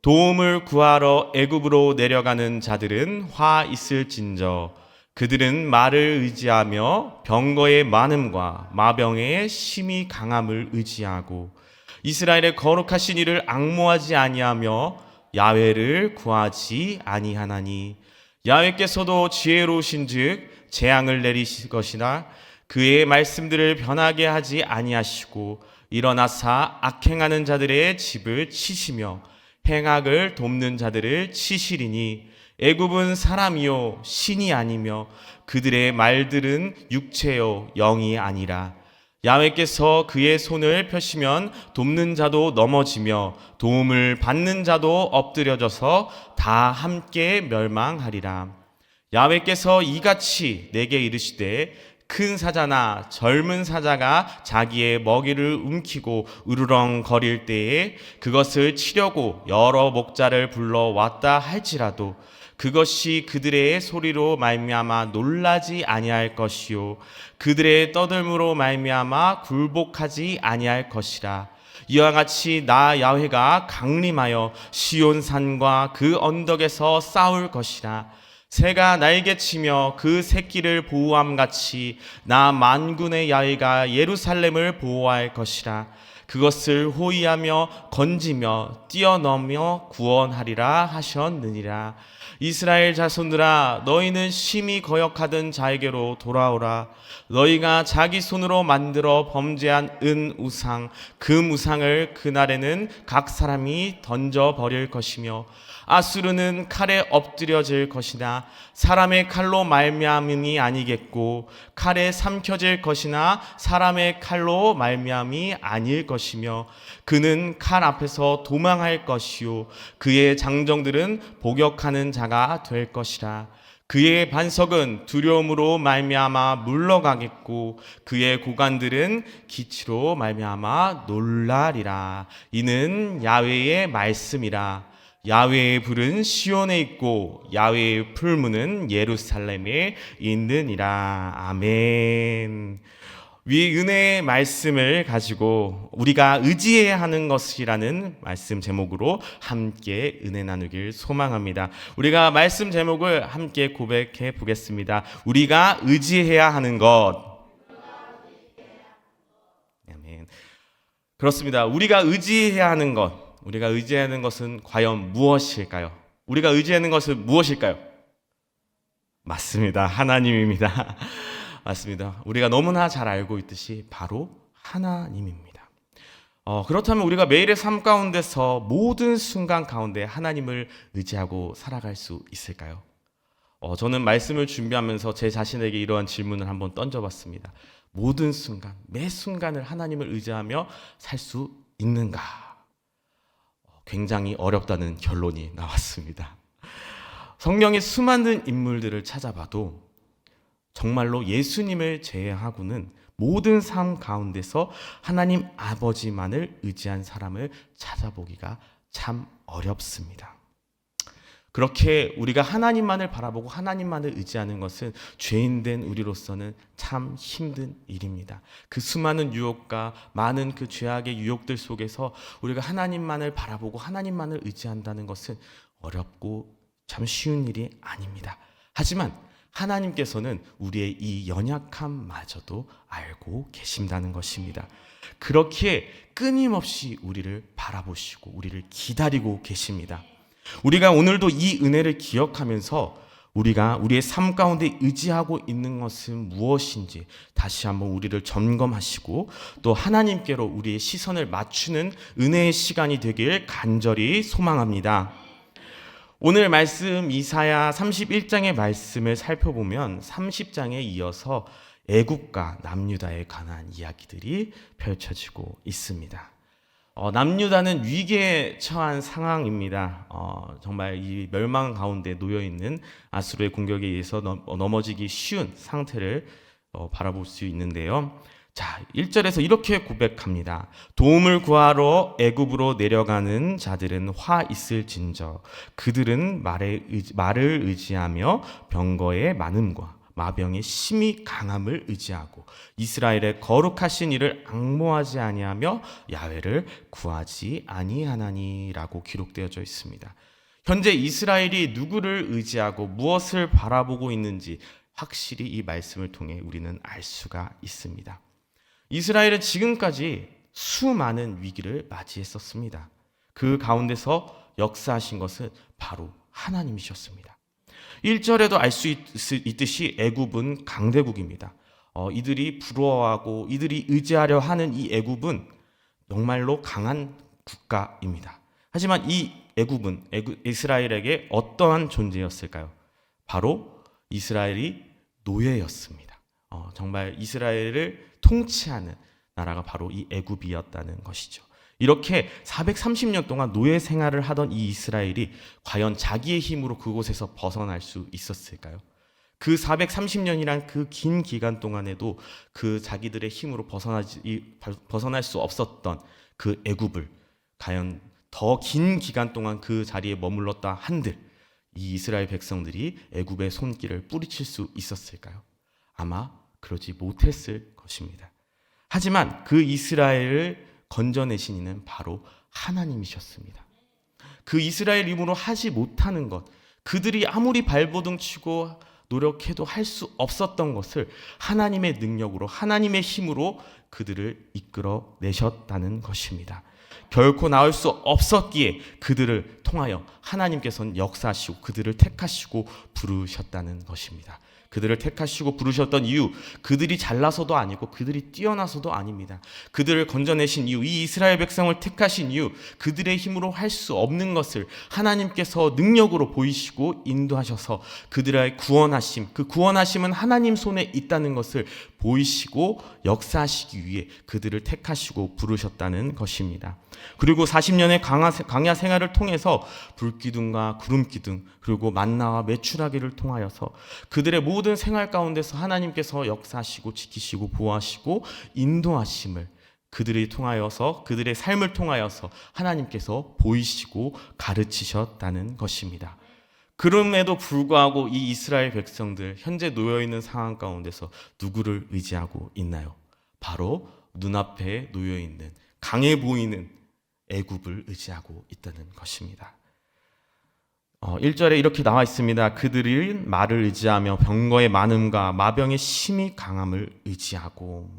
도움을 구하러 애굽으로 내려가는 자들은 화 있을진저 그들은 말을 의지하며 병거의 많음과 마병의 심히 강함을 의지하고 이스라엘의 거룩하신 이를 앙모하지 아니하며 야훼를 구하지 아니하나니 야훼께서도 지혜로우신즉 재앙을 내리실 것이나 그의 말씀들을 변하게 하지 아니하시고 일어나사 악행하는 자들의 집을 치시며 행악을 돕는 자들을 치시리니 애굽은 사람이요 신이 아니며 그들의 말들은 육체요 영이 아니라 야훼께서 그의 손을 펴시면 돕는 자도 넘어지며 도움을 받는 자도 엎드려져서 다 함께 멸망하리라. 야훼께서 이같이 내게 이르시되 큰 사자나 젊은 사자가 자기의 먹이를 움키고 으르렁거릴 때에 그것을 치려고 여러 목자를 불러왔다 할지라도 그것이 그들의 소리로 말미암아 놀라지 아니할 것이요 그들의 떠들므로 말미암아 굴복하지 아니할 것이라. 이와 같이 나 야훼가 강림하여 시온산과 그 언덕에서 싸울 것이라. 새가 날개치며 그 새끼를 보호함같이 나 만군의 야훼가 예루살렘을 보호할 것이라. 그것을 호위하며 건지며 뛰어넘어 구원하리라 하셨느니라. 이스라엘 자손들아 너희는 심히 거역하던 자에게로 돌아오라. 너희가 자기 손으로 만들어 범죄한 은 우상 금 우상을 그날에는 각 사람이 던져버릴 것이며 아수르는 칼에 엎드려질 것이나 사람의 칼로 말미암음이 아니겠고 칼에 삼켜질 것이나 사람의 칼로 말미암이 아닐 것이며 그는 칼 앞에서 도망할 것이요 그의 장정들은 복역하는 자가 될 것이라. 그의 반석은 두려움으로 말미암아 물러가겠고 그의 고관들은 기치로 말미암아 놀라리라. 이는 야훼의 말씀이라. 야훼의 불은 시온에 있고 야훼의 풀무는 예루살렘에 있느니라. 아멘. 위 은혜의 말씀을 가지고 우리가 의지해야 하는 것이라는 말씀 제목으로 함께 은혜 나누길 소망합니다. 우리가 말씀 제목을 함께 고백해 보겠습니다. 우리가 의지해야 하는 것. 아멘. 그렇습니다. 우리가 의지해야 하는 것. 우리가 의지하는 것은 과연 무엇일까요? 우리가 의지하는 것은 무엇일까요? 맞습니다. 하나님입니다. 맞습니다. 우리가 너무나 잘 알고 있듯이 바로 하나님입니다. 그렇다면 우리가 매일의 삶 가운데서 모든 순간 가운데 하나님을 의지하고 살아갈 수 있을까요? 저는 말씀을 준비하면서 제 자신에게 이러한 질문을 한번 던져봤습니다. 모든 순간, 매 순간을 하나님을 의지하며 살 수 있는가? 굉장히 어렵다는 결론이 나왔습니다. 성경의 수많은 인물들을 찾아봐도 정말로 예수님을 제외하고는 모든 삶 가운데서 하나님 아버지만을 의지한 사람을 찾아보기가 참 어렵습니다. 그렇게 우리가 하나님만을 바라보고 하나님만을 의지하는 것은 죄인된 우리로서는 참 힘든 일입니다. 그 수많은 유혹과 많은 그 죄악의 유혹들 속에서 우리가 하나님만을 바라보고 하나님만을 의지한다는 것은 어렵고 참 쉬운 일이 아닙니다. 하지만 하나님께서는 우리의 이 연약함마저도 알고 계신다는 것입니다. 그렇기에 끊임없이 우리를 바라보시고 우리를 기다리고 계십니다. 우리가 오늘도 이 은혜를 기억하면서 우리가 우리의 삶 가운데 의지하고 있는 것은 무엇인지 다시 한번 우리를 점검하시고 또 하나님께로 우리의 시선을 맞추는 은혜의 시간이 되길 간절히 소망합니다. 오늘 말씀 이사야 31장의 말씀을 살펴보면 30장에 이어서 애굽과 남유다에 관한 이야기들이 펼쳐지고 있습니다. 남유다는 위기에 처한 상황입니다. 정말 이 멸망 가운데 놓여있는 아수르의 공격에 의해서 넘어지기 쉬운 상태를 바라볼 수 있는데요. 자, 1절에서 이렇게 고백합니다. 도움을 구하러 애굽으로 내려가는 자들은 화 있을진저 그들은 말을 의지하며 병거의 많음과 마병의 심히 강함을 의지하고 이스라엘의 거룩하신 이를 앙모하지 아니하며 야훼를 구하지 아니하나니라고 기록되어져 있습니다. 현재 이스라엘이 누구를 의지하고 무엇을 바라보고 있는지 확실히 이 말씀을 통해 우리는 알 수가 있습니다. 이스라엘은 지금까지 수많은 위기를 맞이했었습니다. 그 가운데서 역사하신 것은 바로 하나님이셨습니다. 1절에도 알 수 있듯이 애굽은 강대국입니다. 이들이 부러워하고 이들이 의지하려 하는 이 애굽은 정말로 강한 국가입니다. 하지만 이 애굽은 이스라엘에게 어떠한 존재였을까요? 바로 이스라엘이 노예였습니다. 정말 이스라엘을 통치하는 나라가 바로 이 애굽이었다는 것이죠. 이렇게 430년 동안 노예 생활을 하던 이 이스라엘이 과연 자기의 힘으로 그곳에서 벗어날 수 있었을까요? 그 430년이란 그 긴 기간 동안에도 그 자기들의 힘으로 벗어날 수 없었던 그 애굽을 과연 더 긴 기간 동안 그 자리에 머물렀다 한들 이 이스라엘 백성들이 애굽의 손길을 뿌리칠 수 있었을까요? 아마 그러지 못했을 것입니다. 하지만 그 이스라엘을 건져내신 이는 바로 하나님이셨습니다. 그 이스라엘 힘으로 하지 못하는 것, 그들이 아무리 발버둥 치고 노력해도 할 수 없었던 것을 하나님의 능력으로, 하나님의 힘으로 그들을 이끌어 내셨다는 것입니다. 결코 나올 수 없었기에 그들을 통하여 하나님께서는 역사하시고 그들을 택하시고 부르셨다는 것입니다. 그들을 택하시고 부르셨던 이유, 그들이 잘나서도 아니고 그들이 뛰어나서도 아닙니다. 그들을 건져내신 이유, 이 이스라엘 백성을 택하신 이유, 그들의 힘으로 할 수 없는 것을 하나님께서 능력으로 보이시고 인도하셔서 그들의 구원하심, 그 구원하심은 하나님 손에 있다는 것을 보이시고 역사하시기 위해 그들을 택하시고 부르셨다는 것입니다. 그리고 40년의 광야 생활을 통해서 불기둥과 구름기둥 그리고 만나와 메추라기를 통하여서 그들의 모든 생활 가운데서 하나님께서 역사하시고 지키시고 보호하시고 인도하심을 그들이 통하여서 그들의 삶을 통하여서 하나님께서 보이시고 가르치셨다는 것입니다. 그럼에도 불구하고 이 이스라엘 백성들 현재 놓여있는 상황 가운데서 누구를 의지하고 있나요? 바로 눈앞에 놓여있는 강해 보이는 애굽을 의지하고 있다는 것입니다. 1절에 이렇게 나와 있습니다. 그들이 말을 의지하며 병거의 많음과 마병의 심히 강함을 의지하고,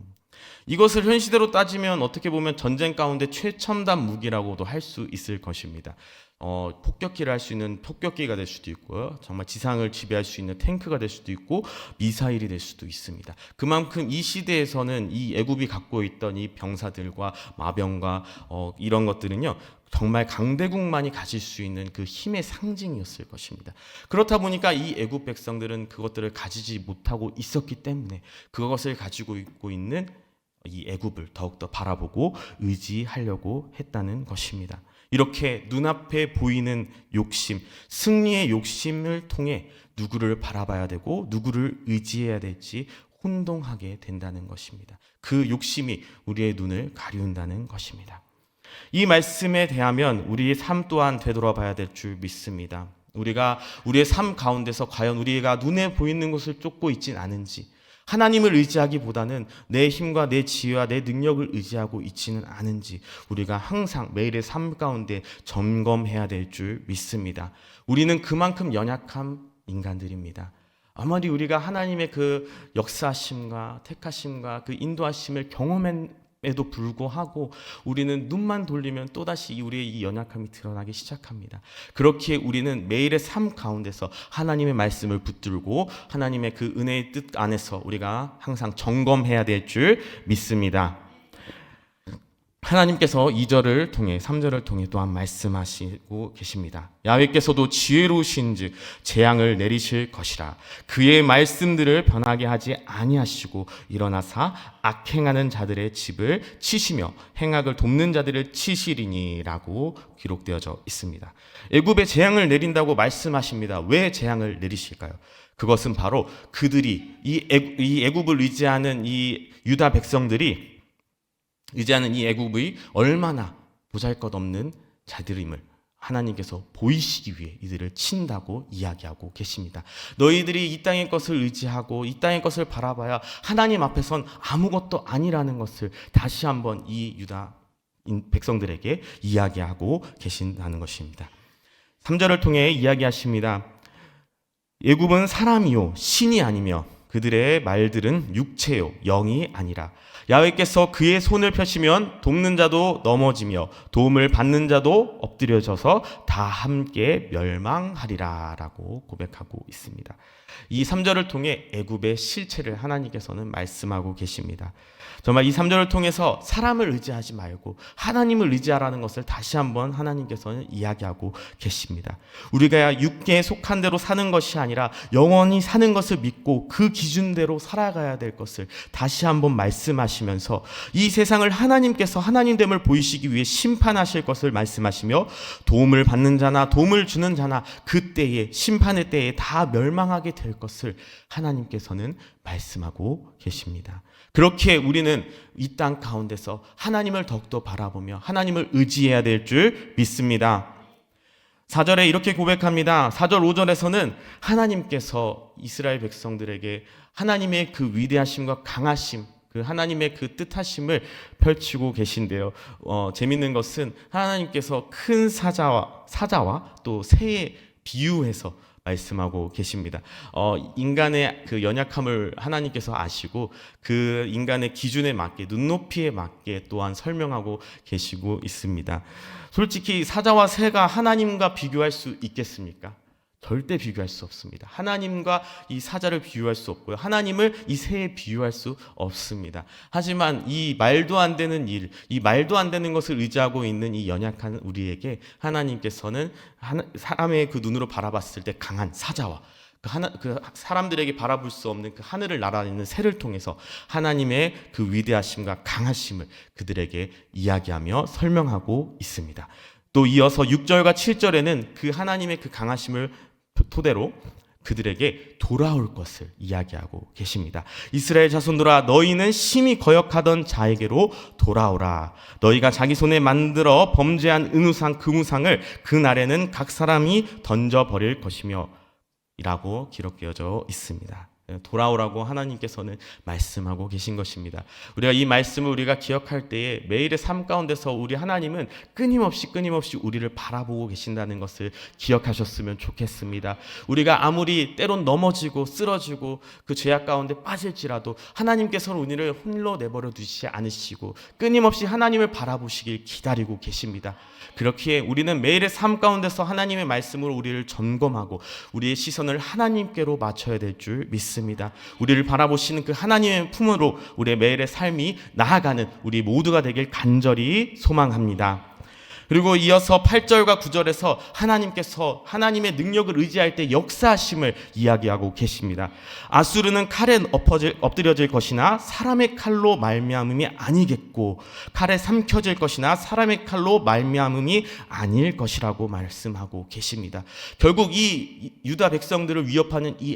이것을 현 시대로 따지면 어떻게 보면 전쟁 가운데 최첨단 무기라고도 할 수 있을 것입니다. 폭격기를 할 수 있는 폭격기가 될 수도 있고요. 정말 지상을 지배할 수 있는 탱크가 될 수도 있고 미사일이 될 수도 있습니다. 그만큼 이 시대에서는 이 애굽이 갖고 있던 이 병사들과 마병과 이런 것들은요. 정말 강대국만이 가질 수 있는 그 힘의 상징이었을 것입니다. 그렇다 보니까 이 애굽 백성들은 그것들을 가지지 못하고 있었기 때문에 그것을 가지고 있고 있는 이 애굽을 더욱더 바라보고 의지하려고 했다는 것입니다. 이렇게 눈앞에 보이는 욕심, 승리의 욕심을 통해 누구를 바라봐야 되고 누구를 의지해야 될지 혼동하게 된다는 것입니다. 그 욕심이 우리의 눈을 가리운다는 것입니다. 이 말씀에 대하면 우리의 삶 또한 되돌아봐야 될 줄 믿습니다. 우리가 우리의 삶 가운데서 과연 우리가 눈에 보이는 것을 쫓고 있진 않은지, 하나님을 의지하기보다는 내 힘과 내 지혜와 내 능력을 의지하고 있지는 않은지 우리가 항상 매일의 삶 가운데 점검해야 될 줄 믿습니다. 우리는 그만큼 연약한 인간들입니다. 아무리 우리가 하나님의 그 역사하심과 택하심과 그 인도하심을 경험에도 불구하고 우리는 눈만 돌리면 또다시 우리의 이 연약함이 드러나기 시작합니다. 그렇기에 우리는 매일의 삶 가운데서 하나님의 말씀을 붙들고 하나님의 그 은혜의 뜻 안에서 우리가 항상 점검해야 될 줄 믿습니다. 하나님께서 2절을 통해 3절을 통해 또한 말씀하시고 계십니다. 야훼께서도 지혜로우신즉 재앙을 내리실 것이라. 그의 말씀들을 변하게 하지 아니하시고 일어나사 악행하는 자들의 집을 치시며 행악을 돕는 자들을 치시리니라고 기록되어져 있습니다. 애굽에 재앙을 내린다고 말씀하십니다. 왜 재앙을 내리실까요? 그것은 바로 그들이 이 애굽을 의지하는 이 유다 백성들이 의지하는 이 애굽이 얼마나 보잘것없는 자들임을 하나님께서 보이시기 위해 이들을 친다고 이야기하고 계십니다. 너희들이 이 땅의 것을 의지하고 이 땅의 것을 바라봐야 하나님 앞에선 아무것도 아니라는 것을 다시 한번 이 유다 백성들에게 이야기하고 계신다는 것입니다. 3절을 통해 이야기하십니다. 애굽은 사람이요 신이 아니며 그들의 말들은 육체요 영이 아니라 야훼께서 그의 손을 펴시면 돕는 자도 넘어지며 도움을 받는 자도 엎드려져서 다 함께 멸망하리라 라고 고백하고 있습니다. 이 3절을 통해 애굽의 실체를 하나님께서는 말씀하고 계십니다. 정말 이 3절을 통해서 사람을 의지하지 말고 하나님을 의지하라는 것을 다시 한번 하나님께서는 이야기하고 계십니다. 우리가 육계에 속한 대로 사는 것이 아니라 영원히 사는 것을 믿고 그 기준대로 살아가야 될 것을 다시 한번 말씀하시면서 이 세상을 하나님께서 하나님됨을 보이시기 위해 심판하실 것을 말씀하시며 도움을 받는 자나 도움을 주는 자나 그때에 심판의 때에 다 멸망하게 될 것을 하나님께서는 말씀하고 계십니다. 그렇게 우리는 이 땅 가운데서 하나님을 더욱더 바라보며 하나님을 의지해야 될 줄 믿습니다. 4절에 이렇게 고백합니다. 4절 5절에서는 하나님께서 이스라엘 백성들에게 하나님의 그 위대하심과 강하심, 그 하나님의 그 뜻하심을 펼치고 계신데요. 재밌는 것은 하나님께서 큰 사자와 또 새에 비유해서 말씀하고 계십니다. 인간의 그 연약함을 하나님께서 아시고 그 인간의 기준에 맞게 눈높이에 맞게 또한 설명하고 계시고 있습니다. 솔직히 사자와 새가 하나님과 비교할 수 있겠습니까? 절대 비교할 수 없습니다. 하나님과 이 사자를 비유할 수 없고요. 하나님을 이 새에 비유할 수 없습니다. 하지만 이 말도 안 되는 일, 이 말도 안 되는 것을 의지하고 있는 이 연약한 우리에게 하나님께서는 사람의 그 눈으로 바라봤을 때 강한 사자와 그 사람들에게 바라볼 수 없는 그 하늘을 날아다니는 새를 통해서 하나님의 그 위대하심과 강하심을 그들에게 이야기하며 설명하고 있습니다. 또 이어서 6절과 7절에는 그 하나님의 그 강하심을 토대로 그들에게 돌아올 것을 이야기하고 계십니다. 이스라엘 자손들아 너희는 심히 거역하던 자에게로 돌아오라. 너희가 자기 손에 만들어 범죄한 은우상 금우상을 그날에는 각 사람이 던져버릴 것이며 이라고 기록되어져 있습니다. 돌아오라고 하나님께서는 말씀하고 계신 것입니다. 우리가 이 말씀을 우리가 기억할 때에 매일의 삶 가운데서 우리 하나님은 끊임없이 우리를 바라보고 계신다는 것을 기억하셨으면 좋겠습니다. 우리가 아무리 때론 넘어지고 쓰러지고 그 죄악 가운데 빠질지라도 하나님께서는 우리를 홀로 내버려 두시지 않으시고 끊임없이 하나님을 바라보시길 기다리고 계십니다. 그렇기에 우리는 매일의 삶 가운데서 하나님의 말씀으로 우리를 점검하고 우리의 시선을 하나님께로 맞춰야 될 줄 믿습니다. 우리를 바라보시는 그 하나님의 품으로 우리의 매일의 삶이 나아가는 우리 모두가 되길 간절히 소망합니다. 그리고 이어서 8절과 9절에서 하나님께서 하나님의 능력을 의지할 때 역사하심을 이야기하고 계십니다. 아수르는 칼에 엎드려질 것이나 사람의 칼로 말미암음이 아니겠고 칼에 삼켜질 것이나 사람의 칼로 말미암음이 아닐 것이라고 말씀하고 계십니다. 결국 이 유다 백성들을 위협하는 이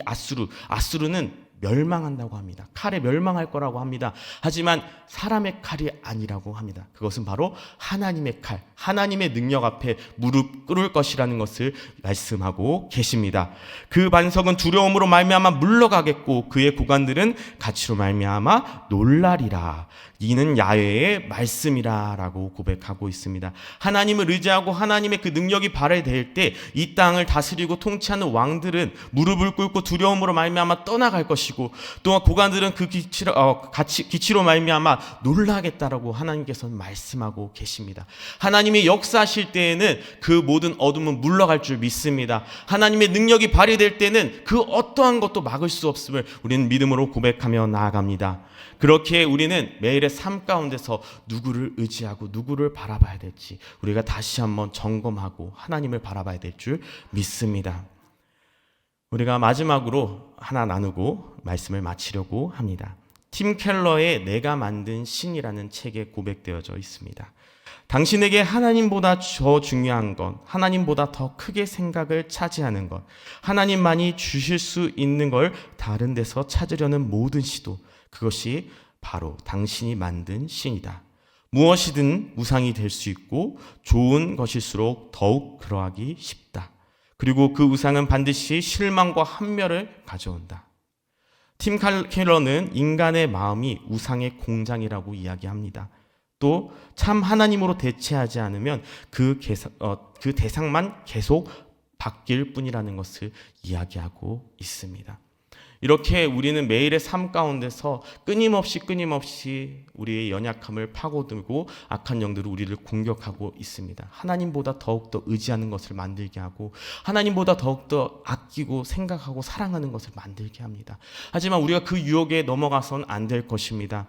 아수르는 멸망한다고 합니다. 칼에 멸망할 거라고 합니다. 하지만 사람의 칼이 아니라고 합니다. 그것은 바로 하나님의 칼, 하나님의 능력 앞에 무릎 꿇을 것이라는 것을 말씀하고 계십니다. 그 반석은 두려움으로 말미암아 물러가겠고 그의 구간들은 가치로 말미암아 놀라리라. 이는 야훼의 말씀이라 라고 고백하고 있습니다. 하나님을 의지하고 하나님의 그 능력이 발휘될 때 이 땅을 다스리고 통치하는 왕들은 무릎을 꿇고 두려움으로 말미암아 떠나갈 것이고 또한 고관들은 그 기치로 말미암아 놀라겠다라고 하나님께서는 말씀하고 계십니다. 하나님이 역사하실 때에는 그 모든 어둠은 물러갈 줄 믿습니다. 하나님의 능력이 발휘될 때는 그 어떠한 것도 막을 수 없음을 우리는 믿음으로 고백하며 나아갑니다. 그렇게 우리는 매일의 삶 가운데서 누구를 의지하고 누구를 바라봐야 될지 우리가 다시 한번 점검하고 하나님을 바라봐야 될 줄 믿습니다. 우리가 마지막으로 하나 나누고 말씀을 마치려고 합니다. 팀 켈러의 내가 만든 신이라는 책에 고백되어져 있습니다. 당신에게 하나님보다 더 중요한 것, 하나님보다 더 크게 생각을 차지하는 것, 하나님만이 주실 수 있는 걸 다른 데서 찾으려는 모든 시도, 그것이 바로 당신이 만든 신이다. 무엇이든 우상이 될 수 있고 좋은 것일수록 더욱 그러하기 쉽다. 그리고 그 우상은 반드시 실망과 함멸을 가져온다. 팀 켈러는 인간의 마음이 우상의 공장이라고 이야기합니다. 또 참 하나님으로 대체하지 않으면 그 대상만 계속 바뀔 뿐이라는 것을 이야기하고 있습니다. 이렇게 우리는 매일의 삶 가운데서 끊임없이 우리의 연약함을 파고들고 악한 영들이 우리를 공격하고 있습니다. 하나님보다 더욱더 의지하는 것을 만들게 하고 하나님보다 더욱더 아끼고 생각하고 사랑하는 것을 만들게 합니다. 하지만 우리가 그 유혹에 넘어가선 안 될 것입니다.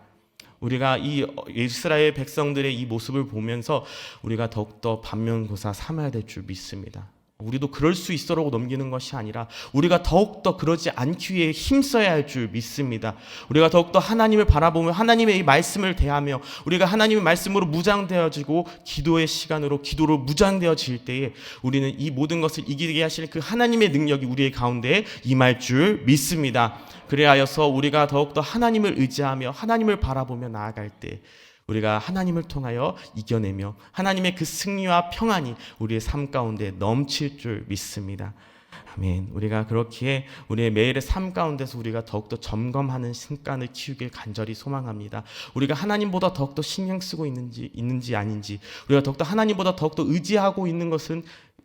우리가 이 이스라엘 백성들의 이 모습을 보면서 우리가 더욱더 반면교사 삼아야 될 줄 믿습니다. 우리도 그럴 수 있어라고 넘기는 것이 아니라 우리가 더욱더 그러지 않기 위해 힘써야 할 줄 믿습니다. 우리가 더욱더 하나님을 바라보며 하나님의 이 말씀을 대하며 우리가 하나님의 말씀으로 무장되어지고 기도의 시간으로 기도로 무장되어질 때에 우리는 이 모든 것을 이기게 하시는 그 하나님의 능력이 우리의 가운데에 임할 줄 믿습니다. 그래하여서 우리가 더욱더 하나님을 의지하며 하나님을 바라보며 나아갈 때 우리가 하나님을 통하여 이겨내며 하나님의 그 승리와 평안이 우리의 삶 가운데 넘칠 줄 믿습니다. 아멘. 우리가 그렇게 우리의 매일의 삶 가운데서 우리가 더욱더 점검하는 습관을 키우길 간절히 소망합니다. 우리가 하나님보다 더욱더 신경 쓰고 있는지 아닌지, 우리가 더욱더 하나님보다 더욱더 의지하고 있는 것은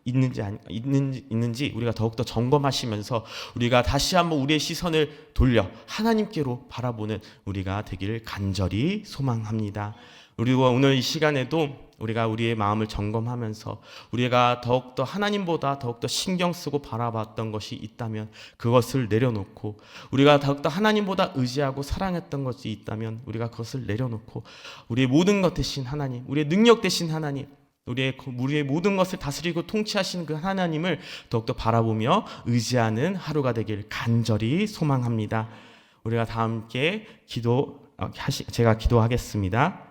있는지 우리가 더욱더 점검하시면서 우리가 다시 한번 우리의 시선을 돌려 하나님께로 바라보는 우리가 되기를 간절히 소망합니다. 그리고 오늘 이 시간에도 우리가 우리의 마음을 점검하면서 우리가 더욱더 하나님보다 더욱더 신경 쓰고 바라봤던 것이 있다면 그것을 내려놓고 우리가 더욱더 하나님보다 의지하고 사랑했던 것이 있다면 우리가 그것을 내려놓고 우리의 모든 것 대신 하나님, 우리의 능력 대신 하나님, 우리의 모든 것을 다스리고 통치하시는 그 하나님을 더욱더 바라보며 의지하는 하루가 되길 간절히 소망합니다. 우리가 다 함께 제가 기도하겠습니다.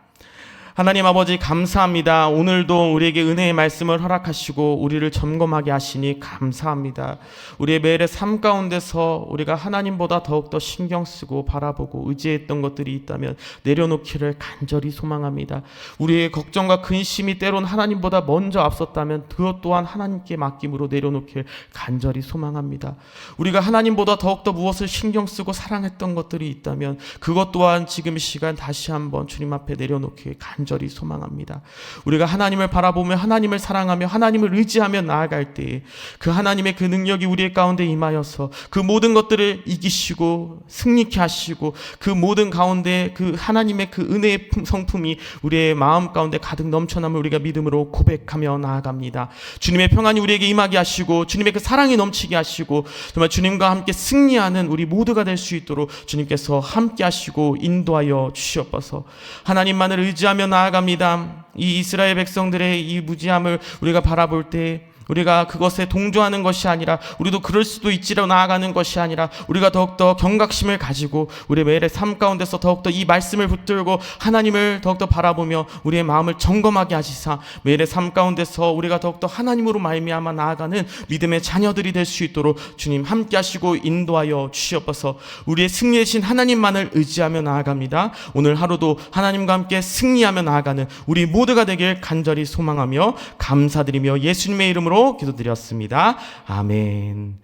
하나님 아버지 감사합니다. 오늘도 우리에게 은혜의 말씀을 허락하시고 우리를 점검하게 하시니 감사합니다. 우리의 매일의 삶 가운데서 우리가 하나님보다 더욱더 신경 쓰고 바라보고 의지했던 것들이 있다면 내려놓기를 간절히 소망합니다. 우리의 걱정과 근심이 때론 하나님보다 먼저 앞섰다면 그것 또한 하나님께 맡김으로 내려놓기를 간절히 소망합니다. 우리가 하나님보다 더욱더 무엇을 신경 쓰고 사랑했던 것들이 있다면 그것 또한 지금 이 시간 다시 한번 주님 앞에 내려놓기를 간절히 소망합니다. 우리가 하나님을 바라보며 하나님을 사랑하며 하나님을 의지하며 나아갈 때에 그 하나님의 그 능력이 우리의 가운데 임하여서 그 모든 것들을 이기시고 승리케 하시고 그 모든 가운데 그 하나님의 그 은혜의 성품이 우리의 마음 가운데 가득 넘쳐남을 우리가 믿음으로 고백하며 나아갑니다. 주님의 평안이 우리에게 임하게 하시고 주님의 그 사랑이 넘치게 하시고 정말 주님과 함께 승리하는 우리 모두가 될 수 있도록 주님께서 함께 하시고 인도하여 주시옵소서. 하나님만을 의지하며 나아갑니다. 이 이스라엘 백성들의 이 무지함을 우리가 바라볼 때 우리가 그것에 동조하는 것이 아니라 우리도 그럴 수도 있지로 나아가는 것이 아니라 우리가 더욱더 경각심을 가지고 우리의 매일의 삶 가운데서 더욱더 이 말씀을 붙들고 하나님을 더욱더 바라보며 우리의 마음을 점검하게 하시사 매일의 삶 가운데서 우리가 더욱더 하나님으로 말미암아 나아가는 믿음의 자녀들이 될 수 있도록 주님 함께 하시고 인도하여 주시옵소서. 우리의 승리이신 하나님만을 의지하며 나아갑니다. 오늘 하루도 하나님과 함께 승리하며 나아가는 우리 모두가 되길 간절히 소망하며 감사드리며 예수님의 이름으로 기도드렸습니다. 아멘.